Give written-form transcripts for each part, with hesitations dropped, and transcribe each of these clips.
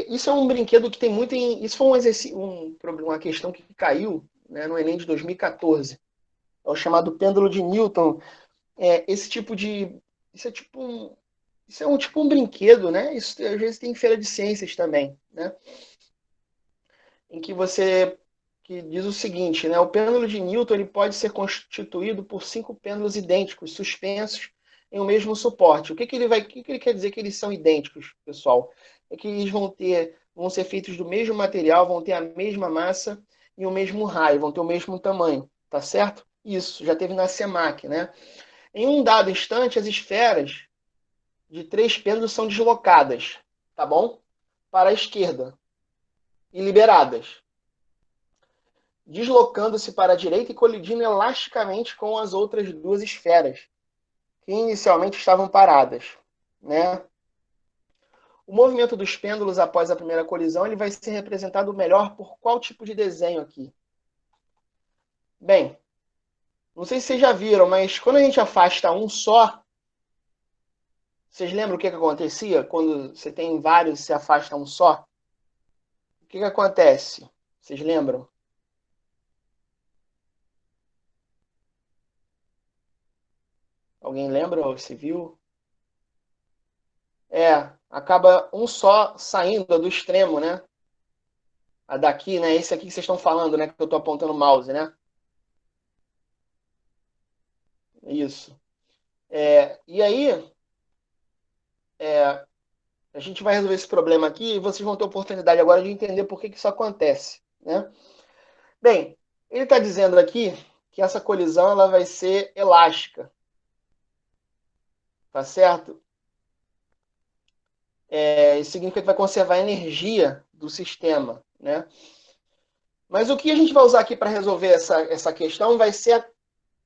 Isso é um brinquedo que tem muito em... Isso foi um exercício, uma questão que caiu, né, no Enem de 2014. É o chamado pêndulo de Newton. Esse tipo de... Isso é tipo um... Isso é tipo um brinquedo, né? Isso às vezes tem em feira de ciências também, né? Em que você que diz o seguinte, né? O pêndulo de Newton ele pode ser constituído por 5 pêndulos idênticos suspensos em um mesmo suporte. O que ele quer dizer que eles são idênticos, pessoal? É que eles vão ser feitos do mesmo material, vão ter a mesma massa e o mesmo raio, vão ter o mesmo tamanho, tá certo? Isso já teve na SEMAC, né? Em um dado instante, as esferas de 3 pêndulos são deslocadas, tá bom? Para a esquerda e liberadas, deslocando-se para a direita e colidindo elasticamente com as outras duas esferas, que inicialmente estavam paradas, né? O movimento dos pêndulos após a primeira colisão ele vai ser representado melhor por qual tipo de desenho aqui? Bem, não sei se vocês já viram, mas quando a gente afasta um só, vocês lembram o que acontecia quando você tem vários e se afasta um só? O que acontece? Vocês lembram? Alguém lembra ou se viu? Acaba um só saindo do extremo, né? A daqui, né? Esse aqui que vocês estão falando, né? Que eu estou apontando o mouse, né? Isso. E aí, é, a gente vai resolver esse problema aqui e vocês vão ter oportunidade agora de entender por que isso acontece, né? Bem, ele está dizendo aqui que essa colisão ela vai ser elástica, tá certo? Isso significa que vai conservar a energia do sistema, né? Mas o que a gente vai usar aqui para resolver essa questão vai ser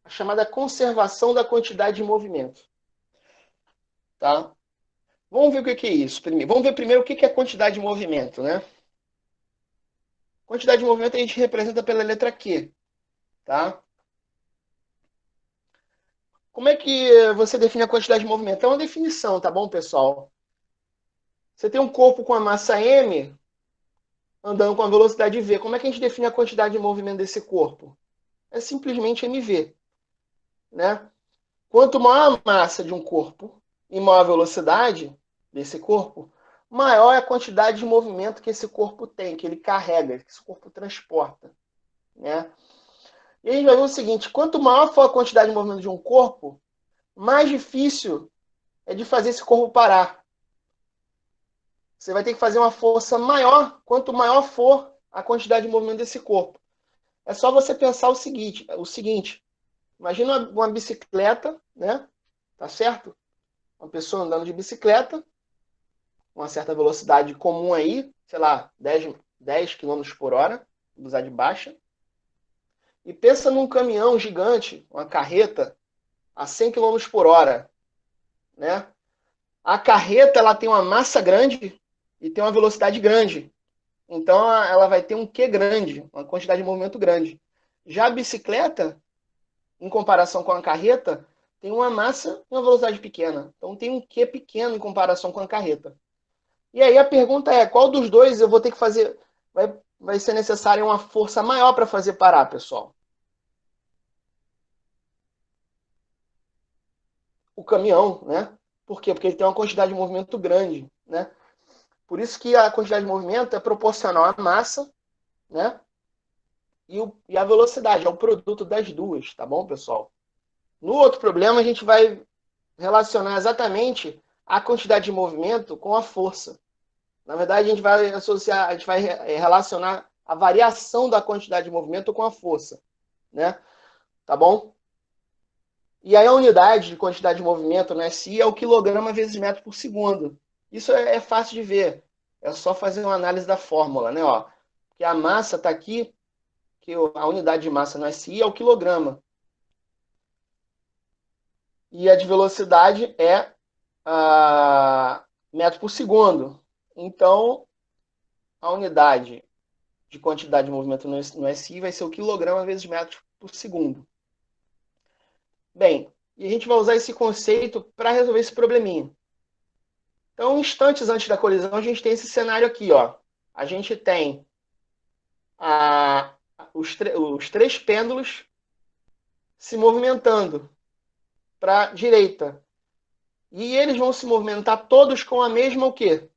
a chamada conservação da quantidade de movimento, tá? Vamos ver o que é isso primeiro. Vamos ver primeiro o que é quantidade de movimento, né? Quantidade de movimento a gente representa pela letra Q, tá? Como é que você define a quantidade de movimento? É uma definição, tá bom, pessoal? Você tem um corpo com a massa m andando com a velocidade v. Como é que a gente define a quantidade de movimento desse corpo? É simplesmente mv, né? Quanto maior a massa de um corpo e maior a velocidade desse corpo, maior é a quantidade de movimento que esse corpo tem, que ele carrega, que esse corpo transporta, né? E a gente vai ver o seguinte, quanto maior for a quantidade de movimento de um corpo, mais difícil é de fazer esse corpo parar. Você vai ter que fazer uma força maior, quanto maior for a quantidade de movimento desse corpo. É só você pensar o seguinte, imagina uma bicicleta, né? Tá certo? Uma pessoa andando de bicicleta, uma certa velocidade comum aí, sei lá, 10 km por hora, velocidade baixa. E pensa num caminhão gigante, uma carreta, a 100 km por hora, né? A carreta ela tem uma massa grande e tem uma velocidade grande. Então ela vai ter um Q grande, uma quantidade de movimento grande. Já a bicicleta, em comparação com a carreta, tem uma massa e uma velocidade pequena. Então tem um Q pequeno em comparação com a carreta. E aí a pergunta é, qual dos dois eu vou ter que fazer? Vai ser necessária uma força maior para fazer parar, pessoal? O caminhão, né? Por quê? Porque ele tem uma quantidade de movimento grande, né? Por isso que a quantidade de movimento é proporcional à massa, né? E a velocidade, é o produto das duas, tá bom, pessoal? No outro problema, a gente vai relacionar exatamente a quantidade de movimento com a força. Na verdade, a gente vai associar, a gente vai relacionar a variação da quantidade de movimento com a força, né? Tá bom? E aí a unidade de quantidade de movimento no SI é o quilograma vezes metro por segundo. Isso é fácil de ver. É só fazer uma análise da fórmula, né? Ó, que a massa está aqui, que a unidade de massa no SI é o quilograma. E a de velocidade é metro por segundo. Então, a unidade de quantidade de movimento no SI vai ser o quilograma vezes metro por segundo. Bem, e a gente vai usar esse conceito para resolver esse probleminha. Então, instantes antes da colisão, a gente tem esse cenário aqui, ó. A gente tem os três pêndulos se movimentando para a direita. E eles vão se movimentar todos com a mesma o quê?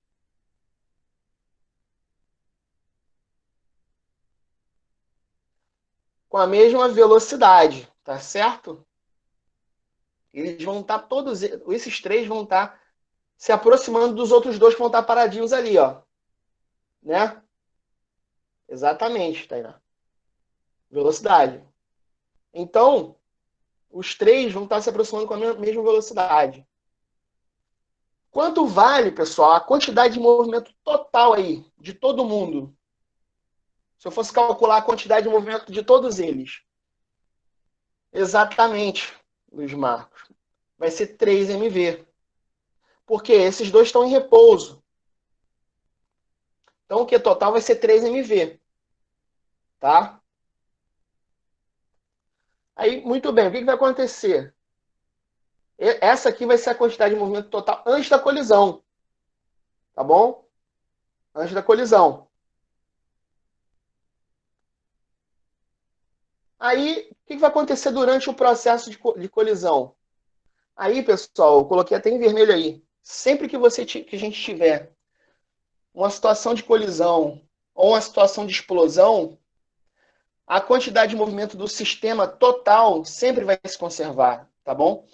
Com a mesma velocidade, tá certo? Eles vão estar todos, esses três vão estar se aproximando dos outros dois que vão estar paradinhos ali, ó. Né? Exatamente, Tainá. Velocidade. Então, os três vão estar se aproximando com a mesma velocidade. Quanto vale, pessoal, a quantidade de movimento total aí, de todo mundo? Se eu fosse calcular a quantidade de movimento de todos eles. Exatamente, Luiz Marcos. Vai ser 3 MV. Porque esses dois estão em repouso. Então, o que total vai ser 3 MV. Tá? Aí, muito bem, o que vai acontecer? Essa aqui vai ser a quantidade de movimento total antes da colisão. Tá bom? Antes da colisão. Aí, o que vai acontecer durante o processo de colisão? Aí, pessoal, eu coloquei até em vermelho aí. Sempre que que a gente tiver uma situação de colisão ou uma situação de explosão, a quantidade de movimento do sistema total sempre vai se conservar, tá bom?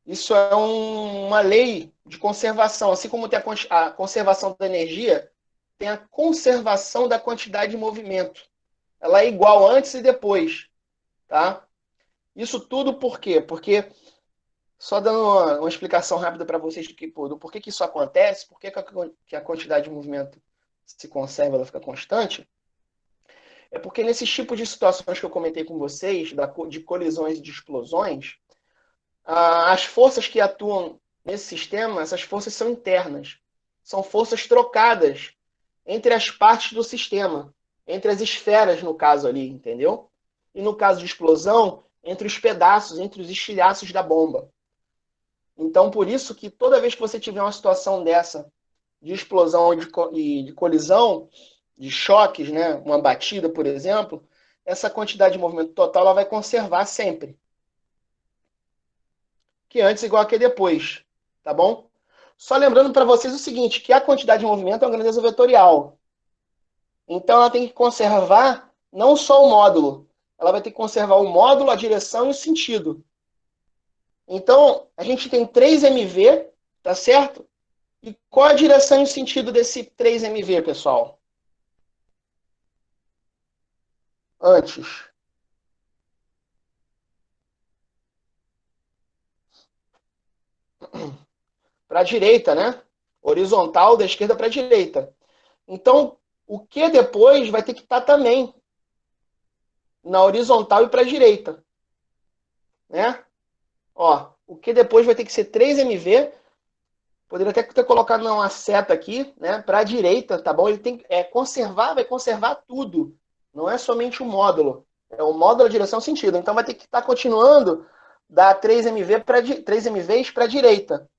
Isso é uma lei de conservação. Assim como tem a conservação da energia, tem a conservação da quantidade de movimento. Ela é igual antes e depois, tá? Isso tudo por quê? Porque, só dando uma explicação rápida para vocês do porquê que isso acontece, por que a quantidade de movimento se conserva, ela fica constante, é porque nesses tipos de situações que eu comentei com vocês, de colisões e de explosões, as forças que atuam nesse sistema, essas forças são internas. São forças trocadas entre as partes do sistema, entre as esferas, no caso ali, entendeu? E no caso de explosão, entre os pedaços, entre os estilhaços da bomba. Então, por isso que toda vez que você tiver uma situação dessa, de explosão e de colisão, de choques, né, uma batida, por exemplo, essa quantidade de movimento total ela vai conservar sempre. Que antes igual a que depois, tá bom? Só lembrando para vocês o seguinte, que a quantidade de movimento é uma grandeza vetorial. Então ela tem que conservar não só o módulo, ela vai ter que conservar o módulo, a direção e o sentido. Então, a gente tem 3MV, tá certo? E qual a direção e o sentido desse 3MV, pessoal? Antes. Para a direita, né? Horizontal da esquerda para a direita. Então, o que depois vai ter que estar também na horizontal e para a direita, né? Ó, o que depois vai ter que ser 3MV. Poderia até ter colocado uma seta aqui, né? Para a direita, tá bom? Ele tem conservar, vai conservar tudo. Não é somente o módulo. É o módulo, a direção, o sentido. Então vai ter que estar continuando da 3MVs para a direita.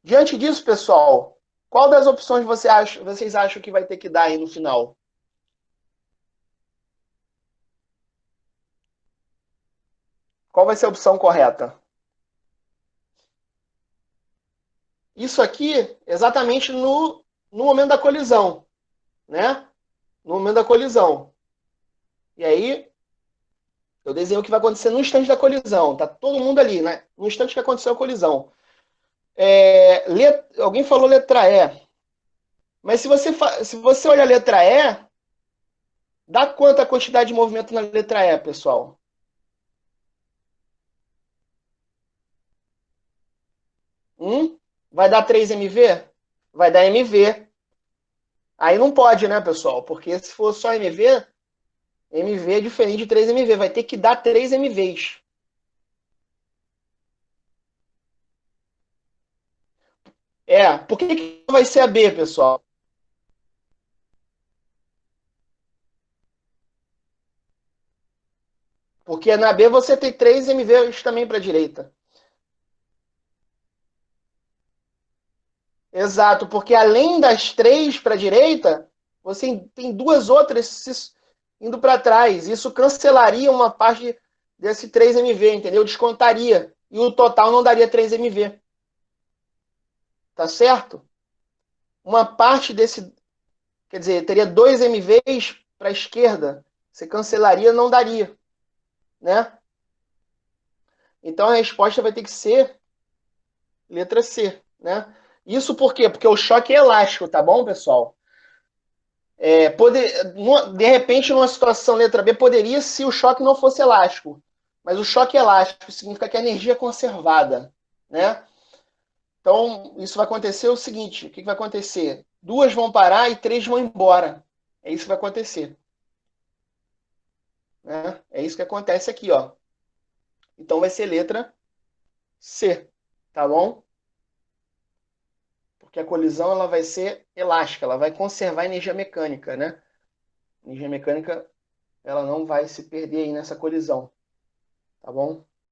Diante disso, pessoal, qual das opções vocês acham que vai ter que dar aí no final? Qual vai ser a opção correta? Isso aqui, exatamente no momento da colisão, né? No momento da colisão. E aí, eu desenho o que vai acontecer no instante da colisão. Tá todo mundo ali, né? No instante que aconteceu a colisão. Alguém falou letra E. Mas se você olhar a letra E, dá quanto a quantidade de movimento na letra E, pessoal? Hum? Vai dar 3MV? Vai dar MV. Aí não pode, né, pessoal? Porque se for só MV, MV é diferente de 3MV. Vai ter que dar 3MVs. Por que vai ser a B, pessoal? Porque na B você tem 3 MVs também para a direita. Exato, porque além das três para a direita, você tem duas outras indo para trás. Isso cancelaria uma parte desse 3MV, entendeu? Descontaria. E o total não daria 3MV. Tá certo? Uma parte desse. Quer dizer, teria 2MVs para a esquerda. Você cancelaria, não daria. Né? Então a resposta vai ter que ser letra C. Né? Isso por quê? Porque o choque é elástico, tá bom, pessoal? De repente, numa situação letra B, poderia se o choque não fosse elástico. Mas o choque elástico significa que a energia é conservada. Né? Então, isso vai acontecer o seguinte: o que vai acontecer? Duas vão parar e três vão embora. É isso que vai acontecer. Né? É isso que acontece aqui, ó. Então vai ser letra C, tá bom? Porque a colisão ela vai ser elástica, ela vai conservar a energia mecânica, né? A energia mecânica ela não vai se perder aí nessa colisão, tá bom?